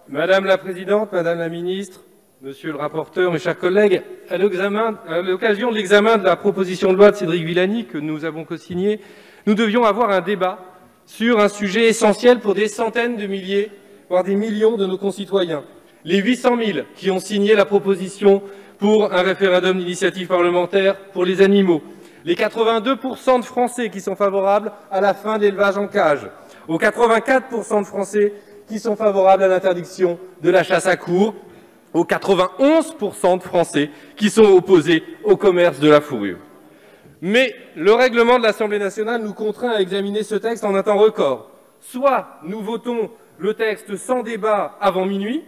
Madame la Présidente, Madame la Ministre, Monsieur le rapporteur, mes chers collègues, à l'occasion de l'examen de la proposition de loi de Cédric Villani que nous avons co-signée, nous devions avoir un débat sur un sujet essentiel pour des centaines de milliers, voire des millions de nos concitoyens. Les 800 000 qui ont signé la proposition pour un référendum d'initiative parlementaire pour les animaux, les 82% de Français qui sont favorables à la fin de l'élevage en cage, aux 84% de Français qui sont favorables à l'interdiction de la chasse à courre, aux 91% de Français qui sont opposés au commerce de la fourrure. Mais le règlement de l'Assemblée nationale nous contraint à examiner ce texte en un temps record. Soit nous votons le texte sans débat avant minuit,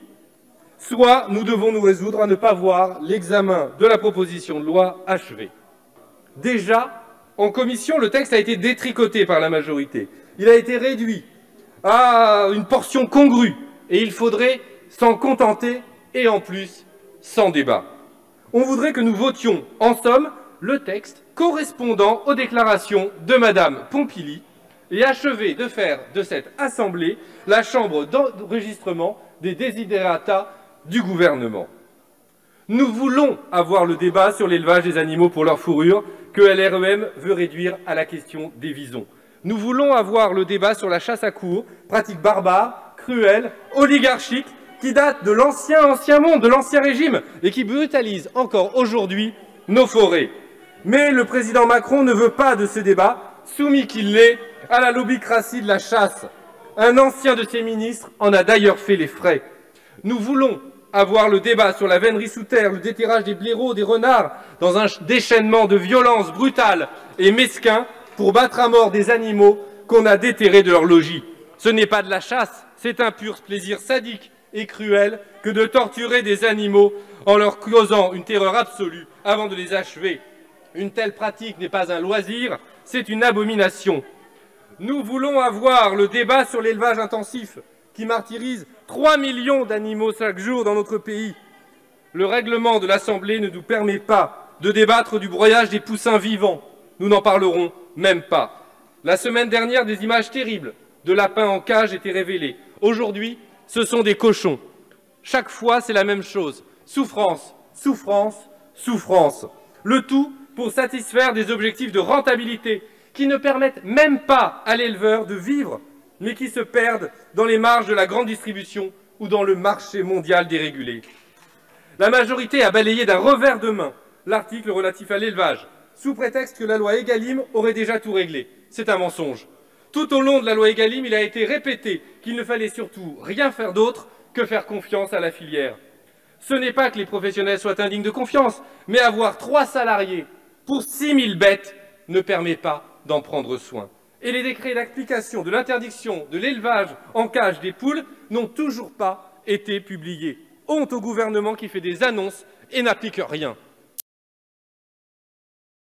soit nous devons nous résoudre à ne pas voir l'examen de la proposition de loi achevé. Déjà, en commission, le texte a été détricoté par la majorité. Il a été réduit à une portion congrue et il faudrait s'en contenter et en plus sans débat. On voudrait que nous votions, en somme, le texte correspondant aux déclarations de Madame Pompili et achever de faire de cette Assemblée la chambre d'enregistrement des desiderata du gouvernement. Nous voulons avoir le débat sur l'élevage des animaux pour leur fourrure que LREM veut réduire à la question des visons. Nous voulons avoir le débat sur la chasse à courre, pratique barbare, cruelle, oligarchique, qui date de l'ancien monde, de l'ancien régime, et qui brutalise encore aujourd'hui nos forêts. Mais le président Macron ne veut pas de ce débat, soumis qu'il l'est à la lobbycratie de la chasse. Un ancien de ses ministres en a d'ailleurs fait les frais. Nous voulons avoir le débat sur la vénerie sous terre, le déterrage des blaireaux, des renards, dans un déchaînement de violences brutales et mesquins pour battre à mort des animaux qu'on a déterrés de leur logis. Ce n'est pas de la chasse, c'est un pur plaisir sadique et cruel que de torturer des animaux en leur causant une terreur absolue avant de les achever. Une telle pratique n'est pas un loisir, c'est une abomination. Nous voulons avoir le débat sur l'élevage intensif qui martyrise 3 millions d'animaux chaque jour dans notre pays. Le règlement de l'Assemblée ne nous permet pas de débattre du broyage des poussins vivants. Nous n'en parlerons même pas. La semaine dernière, des images terribles de lapins en cage étaient révélées. Aujourd'hui, ce sont des cochons. Chaque fois, c'est la même chose. Souffrance, souffrance, souffrance. Le tout pour satisfaire des objectifs de rentabilité qui ne permettent même pas à l'éleveur de vivre, mais qui se perdent dans les marges de la grande distribution ou dans le marché mondial dérégulé. La majorité a balayé d'un revers de main l'article relatif à l'élevage, sous prétexte que la loi Egalim aurait déjà tout réglé. C'est un mensonge. Tout au long de la loi Egalim, il a été répété qu'il ne fallait surtout rien faire d'autre que faire confiance à la filière. Ce n'est pas que les professionnels soient indignes de confiance, mais avoir 3 salariés pour 6 000 bêtes ne permet pas d'en prendre soin. Et les décrets d'application de l'interdiction de l'élevage en cage des poules n'ont toujours pas été publiés. Honte au gouvernement qui fait des annonces et n'applique rien.